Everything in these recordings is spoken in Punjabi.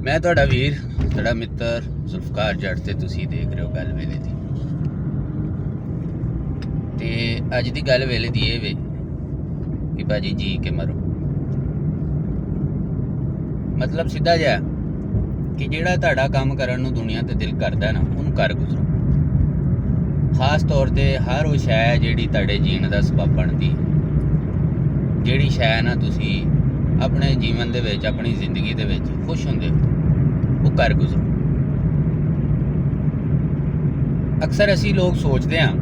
ਮੈਂ ਤੁਹਾਡਾ ਵੀਰ, ਤੁਹਾਡਾ ਮਿੱਤਰ ਜ਼ੁਲਫਕਾਰ ਜੱਟ ਤੇ ਤੁਸੀਂ ਦੇਖ ਰਹੇ ਹੋ ਗੱਲ ਵੇਲੇ ਦੀ। ਤੇ ਅੱਜ ਦੀ ਗੱਲ ਵੇਲੇ ਦੀ ਇਹ ਵੇ ਕਿ ਭਾਜੀ ਜੀ ਕੇ ਮਰੋ। ਮਤਲਬ ਸਿੱਧਾ ਜਿਹਾ ਕਿ ਜਿਹੜਾ ਤੁਹਾਡਾ ਕੰਮ ਕਰਨ ਨੂੰ ਦੁਨੀਆ ਤੇ ਦਿਲ ਕਰਦਾ ਨਾ, ਉਹਨੂੰ ਕਰ ਗੁਜ਼ਰੋ। ਖਾਸ ਤੌਰ ਤੇ ਹਰ ਉਹ ਸ਼ੈ ਜਿਹੜੀ ਤੁਹਾਡੇ ਜੀਣ ਦਾ ਸਬੱਬ ਬਣਦੀ, ਜਿਹੜੀ ਸ਼ੈ ਨਾ ਤੁਸੀਂ ਆਪਣੇ ਜੀਵਨ ਦੇ ਵਿੱਚ, ਆਪਣੀ ਜ਼ਿੰਦਗੀ ਦੇ ਵਿੱਚ ਖੁਸ਼ ਹੁੰਦੇ ਹੋ, ਉਹ ਕਰ ਗੁਜ਼ਰੋ। ਅਕਸਰ ਅਸੀਂ ਲੋਕ ਸੋਚਦੇ ਹਾਂ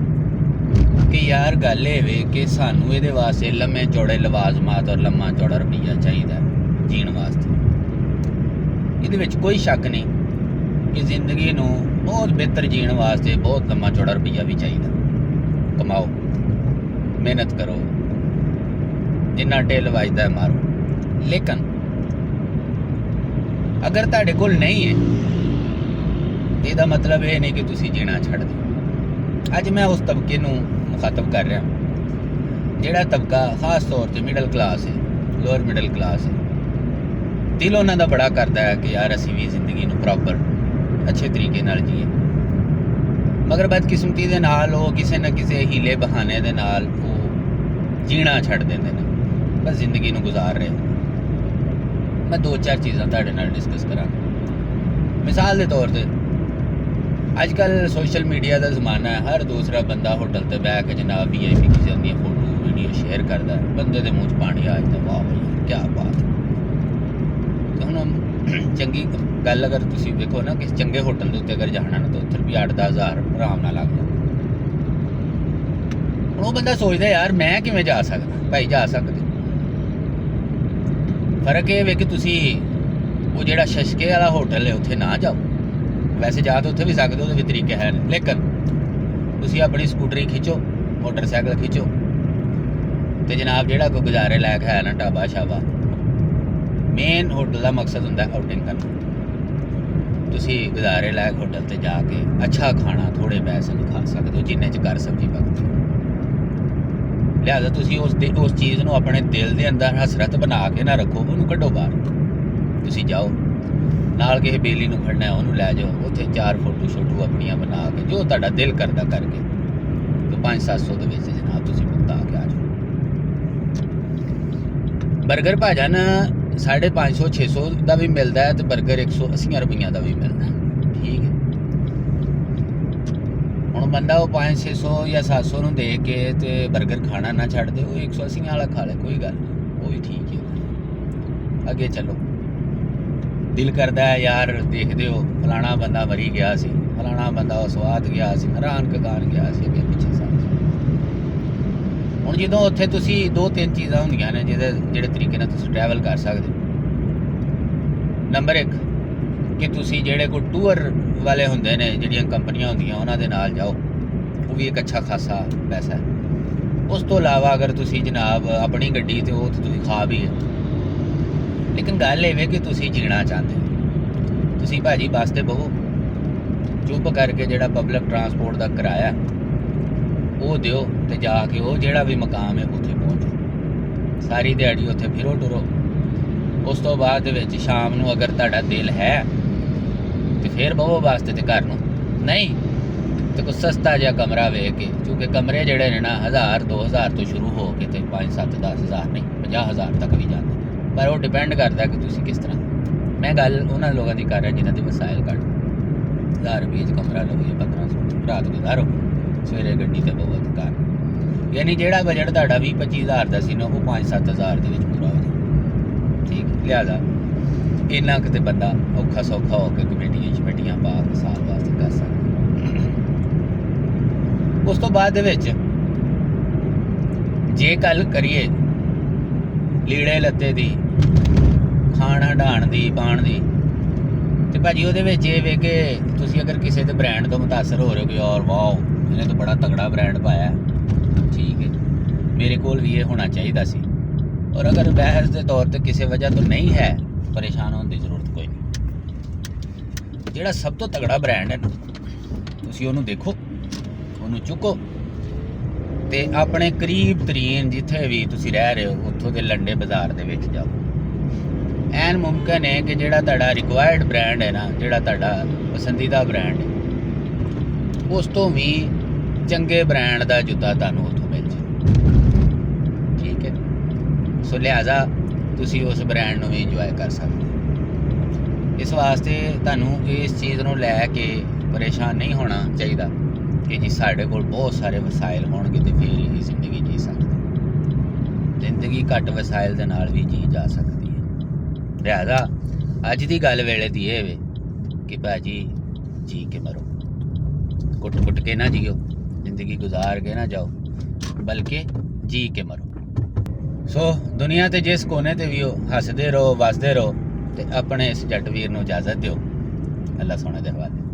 ਕਿ ਯਾਰ ਗੱਲ ਇਹ ਵੇ ਕਿ ਸਾਨੂੰ ਇਹਦੇ ਵਾਸਤੇ ਲੰਮੇ ਚੌੜੇ ਲਵਾਜ਼ਮਾਤ ਔਰ ਲੰਮਾ ਚੌੜਾ ਰੁਪਈਆ ਚਾਹੀਦਾ ਜੀਣ ਵਾਸਤੇ। ਇਹਦੇ ਵਿੱਚ ਕੋਈ ਸ਼ੱਕ ਨਹੀਂ ਕਿ ਜ਼ਿੰਦਗੀ ਨੂੰ ਬਹੁਤ ਬਿਹਤਰ ਜੀਣ ਵਾਸਤੇ ਬਹੁਤ ਲੰਮਾ ਚੌੜਾ ਰੁਪਈਆ ਵੀ ਚਾਹੀਦਾ। ਕਮਾਓ, ਮਿਹਨਤ ਕਰੋ, ਜਿੰਨਾ ਢਿੱਲ ਵੱਜਦਾ ਮਾਰੋ। ਲੇਕਿਨ ਅਗਰ ਤੁਹਾਡੇ ਕੋਲ ਨਹੀਂ ਹੈ ਇਹਦਾ ਮਤਲਬ ਇਹ ਨਹੀਂ ਕਿ ਤੁਸੀਂ ਜੀਣਾ ਛੱਡ ਦਿਓ। ਅੱਜ ਮੈਂ ਉਸ ਤਬਕੇ ਨੂੰ ਮੁਖਾਤਬ ਕਰ ਰਿਹਾ ਜਿਹੜਾ ਤਬਕਾ ਖਾਸ ਤੌਰ ਤੇ ਮਿਡਲ ਕਲਾਸ ਹੈ, ਲੋਅਰ ਮਿਡਲ ਕਲਾਸ ਹੈ। ਦਿਲ ਉਹਨਾਂ ਦਾ ਬੜਾ ਕਰਦਾ ਹੈ ਕਿ ਯਾਰ ਅਸੀਂ ਵੀ ਜ਼ਿੰਦਗੀ ਨੂੰ ਪ੍ਰੋਪਰ ਅੱਛੇ ਤਰੀਕੇ ਨਾਲ ਜੀਏ, ਮਗਰ ਬਦਕਿਸਮਤੀ ਦੇ ਨਾਲ ਉਹ ਕਿਸੇ ਨਾ ਕਿਸੇ ਹੀਲੇ ਬਹਾਨੇ ਦੇ ਨਾਲ ਉਹ ਜੀਣਾ ਛੱਡ ਦਿੰਦੇ ਨੇ, ਬਸ ਜ਼ਿੰਦਗੀ ਨੂੰ ਗੁਜ਼ਾਰ ਰਹੇ। ਮੈਂ ਦੋ ਚਾਰ ਚੀਜ਼ਾਂ ਤੁਹਾਡੇ ਨਾਲ ਡਿਸਕਸ ਕਰਾਂਗਾ। ਮਿਸਾਲ ਦੇ ਤੌਰ ਤੇ ਅੱਜ ਕੱਲ੍ਹ ਸੋਸ਼ਲ ਮੀਡੀਆ ਦਾ ਜ਼ਮਾਨਾ ਹੈ। ਹਰ ਦੂਸਰਾ ਬੰਦਾ ਹੋਟਲ ਤੇ ਬਹਿ ਕੇ ਜਨਾਬ VIP ਕਿਸੇ ਦੀਆਂ ਫੋਟੋ ਵੀਡੀਓ ਸ਼ੇਅਰ ਕਰਦਾ, ਬੰਦੇ ਦੇ ਮੂੰਹ 'ਚ ਪਾਣੀ ਆ ਜਾਂਦਾ। ਵਾਹ ਬਈ ਕਿਆ ਬਾਤ। ਤੇ ਹੁਣ ਚੰਗੀ ਗੱਲ ਅਗਰ ਤੁਸੀਂ ਵੇਖੋ ਨਾ, ਕਿਸੇ ਚੰਗੇ ਹੋਟਲ ਦੇ ਉੱਤੇ ਅਗਰ ਜਾਣਾ ਨਾ ਤਾਂ ਉੱਥੇ ਵੀ 8-10 ਹਜ਼ਾਰ ਆਰਾਮ ਨਾਲ ਲੱਗ ਜਾਂਦਾ। ਹੁਣ ਉਹ ਬੰਦਾ ਸੋਚਦਾ ਯਾਰ ਮੈਂ ਕਿਵੇਂ ਜਾ ਸਕਦਾ? ਭਾਈ ਜਾ ਸਕਦੇ। ਫਰਕ ਇਹ ਵੇ ਕਿ ਤੁਸੀਂ ਉਹ ਜਿਹੜਾ ਸ਼ਸ਼ਕੇ ਵਾਲਾ ਹੋਟਲ ਹੈ ਉੱਥੇ ਨਾ ਜਾਓ। ਵੈਸੇ ਜਾ ਤਾਂ ਉੱਥੇ ਵੀ ਸਕਦੇ, ਉਹਦੇ ਵੀ ਤਰੀਕੇ ਹੈ, ਲੇਕਿਨ ਤੁਸੀਂ ਆਪਣੀ ਸਕੂਟਰੀ ਖਿੱਚੋ, ਮੋਟਰਸਾਈਕਲ ਖਿੱਚੋ ਤੇ ਜਨਾਬ ਜਿਹੜਾ ਕੋਈ ਗੁਜ਼ਾਰੇ ਲਾਇਕ ਹੈ ਨਾ ਢਾਬਾ ਸ਼ਾਬਾ, ਮੇਨ ਹੋਟਲ ਦਾ ਮਕਸਦ ਹੁੰਦਾ ਆਊਟਿੰਗ ਕਰਨਾ। ਤੁਸੀਂ ਗੁਜ਼ਾਰੇ ਲਾਇਕ ਹੋਟਲ ਤੇ ਜਾ ਕੇ ਅੱਛਾ ਖਾਣਾ ਥੋੜੇ ਪੈਸੇ ਨੂੰ ਖਾ ਸਕਦੇ ਹੋ, ਜਿੰਨੇ 'ਚ ਘਰ ਸਬਜ਼ੀ ਪੱਕਦੀ। ਲਿਹਾਜ਼ਾ ਤੁਸੀਂ ਉਸ ਚੀਜ਼ ਨੂੰ ਆਪਣੇ ਦਿਲ ਦੇ ਅੰਦਰ ਹਸਰਤ ਬਣਾ ਕੇ ਨਾ ਰੱਖੋ, ਉਹਨੂੰ ਕੱਢੋ ਬਾਹਰ। ਤੁਸੀਂ ਜਾਓ ਨਾਲ ਕਿਸੇ ਬੇਲੀ ਨੂੰ ਖੜਨਾ, ਉਹਨੂੰ ਲੈ ਜਾਓ, ਉੱਥੇ 4 ਫੋਟੋ ਆਪਣੀਆਂ ਬਣਾ ਕੇ ਜੋ ਤੁਹਾਡਾ ਦਿਲ ਕਰਦਾ ਕਰਕੇ ਤੇ 500-700 ਦੇ ਵਿੱਚ ਜਨਾਬ ਤੁਸੀਂ ਭੁਗਤਾ ਕੇ ਆ ਜਾਓ। ਬਰਗਰ ਭਾਜਨ 550-600 ਦਾ ਵੀ ਮਿਲਦਾ ਹੈ ਤੇ ਬਰਗਰ 180 ਰੁਪਈਆਂ ਦਾ ਵੀ ਮਿਲਦਾ ਹੈ, ਠੀਕ ਹੈ। ਹੁਣ ਬੰਦਾ ਉਹ 500-600 ਜਾਂ 700 ਨੂੰ ਦੇ ਕੇ ਤੇ ਬਰਗਰ ਖਾਣਾ ਨਾ ਛੱਡ ਦੇ, ਉਹ 180 ਵਾਲਾ ਖਾ ਲੈ, ਕੋਈ ਗੱਲ ਨਹੀਂ, ਉਹ ਵੀ ਠੀਕ ਹੈ। ਅੱਗੇ ਚੱਲੋ। ਦਿਲ ਕਰਦਾ ਹੈ ਯਾਰ, ਦੇਖਦੇ ਹੋ ਫਲਾਣਾ ਬੰਦਾ ਮਰੀ ਗਿਆ ਸੀ, ਫਲਾਣਾ ਬੰਦਾ ਉਹ ਸਵਾਦ ਗਿਆ ਸੀ, ਹੈਰਾਨ ਕਗਾਨ ਗਿਆ ਸੀ, ਅੱਗੇ ਪਿੱਛੇ ਸਾਰਾ। ਹੁਣ ਜਦੋਂ ਉੱਥੇ ਤੁਸੀਂ 2-3 ਚੀਜ਼ਾਂ ਹੁੰਦੀਆਂ ਨੇ ਜਿਹੜੇ ਤਰੀਕੇ ਨਾਲ ਤੁਸੀਂ ਟਰੈਵਲ ਕਰ ਸਕਦੇ ਹੋ। ਨੰਬਰ 1 ਕਿ ਤੁਸੀਂ ਜਿਹੜੇ ਕੋਈ ਟੂਰ ਵਾਲੇ ਹੁੰਦੇ ਨੇ, ਜਿਹੜੀਆਂ ਕੰਪਨੀਆਂ ਹੁੰਦੀਆਂ ਉਹਨਾਂ ਦੇ ਨਾਲ ਜਾਓ, ਉਹ ਵੀ ਇੱਕ ਅੱਛਾ ਖਾਸਾ ਪੈਸਾ ਹੈ। ਉਸ ਤੋਂ ਇਲਾਵਾ ਅਗਰ ਤੁਸੀਂ ਜਨਾਬ ਆਪਣੀ ਗੱਡੀ ਤੇ ਉਹ ਤੁਸੀਂ ਖਾ ਵੀ ਹੈ, ਲੇਕਿਨ ਗੱਲ ਇਹ ਵੇ ਕਿ ਤੁਸੀਂ ਜੀਣਾ ਚਾਹੁੰਦੇ ਹੋ, ਤੁਸੀਂ ਭਾਜੀ ਬੱਸ ਤੇ ਬਹੋ, ਚੁੱਪ ਕਰਕੇ ਜਿਹੜਾ ਪਬਲਿਕ ਟਰਾਂਸਪੋਰਟ ਦਾ ਕਿਰਾਇਆ ਉਹ ਦਿਓ ਤੇ ਜਾ ਕੇ ਉਹ ਜਿਹੜਾ ਵੀ ਮਕਾਮ ਹੈ ਉੱਥੇ ਪਹੁੰਚੋ। ਸਾਰੀ ਦਿਹਾੜੀ ਉੱਥੇ ਫਿਰੋ ਟੁਰੋ। ਉਸ ਤੋਂ ਬਾਅਦ ਦੇ ਵਿੱਚ ਸ਼ਾਮ ਨੂੰ ਅਗਰ ਤੁਹਾਡਾ ਦਿਲ ਹੈ ਤੇ ਫਿਰ ਬਹੋ ਵਾਸਤੇ ਤੇ ਘਰ ਨੂੰ, ਨਹੀਂ ਤੇ ਕੋਈ ਸਸਤਾ ਜਿਹਾ ਕਮਰਾ ਵੇਖ ਕੇ, ਕਿਉਂਕਿ ਕਮਰੇ ਜਿਹੜੇ ਨੇ ਨਾ 1000-2000 ਤੋਂ ਸ਼ੁਰੂ ਹੋ ਕੇ ਤੇ 5-7-10 ਹਜ਼ਾਰ ਨਹੀਂ 50,000 ਤੱਕ ਵੀ ਜਾਂਦੇ, ਪਰ ਉਹ ਡਿਪੈਂਡ ਕਰਦਾ ਕਿ ਤੁਸੀਂ ਕਿਸ ਤਰ੍ਹਾਂ। ਮੈਂ ਗੱਲ ਉਹਨਾਂ ਲੋਕਾਂ ਦੀ ਕਰ ਰਿਹਾ ਜਿਨ੍ਹਾਂ ਦੇ ਵਸਾਇਲ ਘੱਟ। 1000 ਰੁਪਏ 'ਚ ਕਮਰਾ ਲਓ ਜਾਂ 1500 ਰਾਤ ਗੁਜ਼ਾਰੋ, ਸਵੇਰੇ ਗੱਡੀ ਤੇ ਬਹੁਤ ਘਰ। ਯਾਨੀ ਜਿਹੜਾ ਬਜਟ ਤੁਹਾਡਾ 20-25 ਹਜ਼ਾਰ ਦਾ ਸੀ ਨਾ, ਉਹ 5-7 ਹਜ਼ਾਰ ਦੇ ਵਿੱਚ ਪੂਰਾ ਹੋ ਜਾਵੇ, ਠੀਕ। ਲਿਹਾਜ਼ਾ ਇੰਨਾ ਕਿਤੇ ਬੰਦਾ ਔਖਾ ਸੌਖਾ ਹੋ ਕੇ ਕਮੇਟੀਆਂ ਪਾ ਕੇ ਸਾਲ ਵਾਸਤੇ ਕਰ ਸਕਦਾ। ਉਸ ਤੋਂ ਬਾਅਦ ਦੇ ਵਿੱਚ ਜੇ ਗੱਲ ਕਰੀਏ ਲੀੜੇ ਲੱਤੇ ਦੀ, ਖਾਣ ਹੰਡਾਣ ਦੀ, ਪਾਣ ਦੀ, ਤੇ ਭਾਜੀ ਉਹਦੇ ਵਿੱਚ ਇਹ ਵੇ ਕਿ ਤੁਸੀਂ ਅਗਰ ਕਿਸੇ ਦੇ ਬ੍ਰਾਂਡ ਤੋਂ ਮੁਤਾਸਰ ਹੋ ਰਹੇ ਹੋ ਕਿ ਯਾਰ ਵਾਓ ਇਹਨੇ ਤਾਂ ਬੜਾ ਤਗੜਾ ਬ੍ਰਾਂਡ ਪਾਇਆ, ਠੀਕ ਹੈ, ਮੇਰੇ ਕੋਲ ਵੀ ਇਹ ਹੋਣਾ ਚਾਹੀਦਾ ਸੀ। ਔਰ ਅਗਰ ਬਹਿਸ ਦੇ ਤੌਰ ਤੇ ਕਿਸੇ ਵਜ੍ਹਾ ਤੋਂ ਨਹੀਂ ਹੈ, ਪਰੇਸ਼ਾਨ ਹੋਣ ਦੀ ਜ਼ਰੂਰਤ ਕੋਈ ਨਹੀਂ। ਜਿਹੜਾ ਸਭ ਤੋਂ ਤਗੜਾ ਬ੍ਰਾਂਡ ਹੈ ਨਾ, ਤੁਸੀਂ ਉਹਨੂੰ ਦੇਖੋ, ਉਹਨੂੰ ਚੁੱਕੋ ਤੇ ਆਪਣੇ ਕਰੀਬ ਤਰੀਨ ਜਿੱਥੇ ਵੀ ਤੁਸੀਂ ਰਹਿ ਰਹੇ ਹੋ ਉੱਥੋਂ ਦੇ ਲੰਡੇ ਬਾਜ਼ਾਰ ਦੇ ਵਿੱਚ ਜਾਓ, ਐਨ ਮੁਮਕਿਨ ਹੈ ਕਿ ਜਿਹੜਾ ਤੁਹਾਡਾ ਰਿਕੁਆਇਰਡ ਬ੍ਰਾਂਡ ਹੈ ਨਾ, ਜਿਹੜਾ ਤੁਹਾਡਾ ਪਸੰਦੀਦਾ ਬ੍ਰਾਂਡ ਹੈ, ਉਸ ਤੋਂ ਵੀ ਚੰਗੇ ਬ੍ਰਾਂਡ ਦਾ ਜੁੱਤਾ ਤੁਹਾਨੂੰ ਉੱਥੋਂ ਮਿਲ ਜਾਏ। ਠੀਕ ਹੈ, ਸੋ ਲਿਹਾਜ਼ਾ ਤੁਸੀਂ ਉਸ ਬ੍ਰਾਂਡ ਨੂੰ ਵੀ ਇੰਜੋਏ ਕਰ ਸਕਦੇ ਹੋ। ਇਸ ਵਾਸਤੇ ਤੁਹਾਨੂੰ ਇਸ ਚੀਜ਼ ਨੂੰ ਲੈ ਕੇ ਪਰੇਸ਼ਾਨ ਨਹੀਂ ਹੋਣਾ ਚਾਹੀਦਾ ਕਿ ਜੀ ਸਾਡੇ ਕੋਲ ਬਹੁਤ ਸਾਰੇ ਵਸਾਇਲ ਹੋਣਗੇ ਤੇ ਫਿਰ ਹੀ ਜ਼ਿੰਦਗੀ ਜੀ ਸਕਦੇ। ਜ਼ਿੰਦਗੀ ਘੱਟ ਵਸਾਇਲ ਦੇ ਨਾਲ ਵੀ ਜੀ ਜਾ ਸਕਦੀ ਹੈ। ਲਿਹਾਜ਼ਾ ਅੱਜ ਦੀ ਗੱਲ ਵੇਲੇ ਦੀ ਇਹ ਵੇ ਕਿ ਭਾਜੀ ਜੀ ਕੇ ਮਰੋ, ਕੁੱਟ ਕੇ ਨਾ ਜੀਓ, ਜ਼ਿੰਦਗੀ ਗੁਜ਼ਾਰ ਕੇ ਨਾ ਜਾਓ, ਬਲਕਿ ਜੀ ਕੇ ਮਰੋ। ਸੋ ਦੁਨੀਆ ਤੇ ਜਿਸ ਕੋਨੇ ਤੇ ਵੀ ਹੋ, ਹੱਸਦੇ ਰਹੋ, ਵਸਦੇ ਰਹੋ ਤੇ ਆਪਣੇ ਇਸ ਜੱਟ ਵੀਰ ਨੂੰ ਇਜਾਜ਼ਤ ਦਿਓ। ਅੱਲਾ ਸੋਹਣੇ ਦੇ ਹਵਾਲੇ।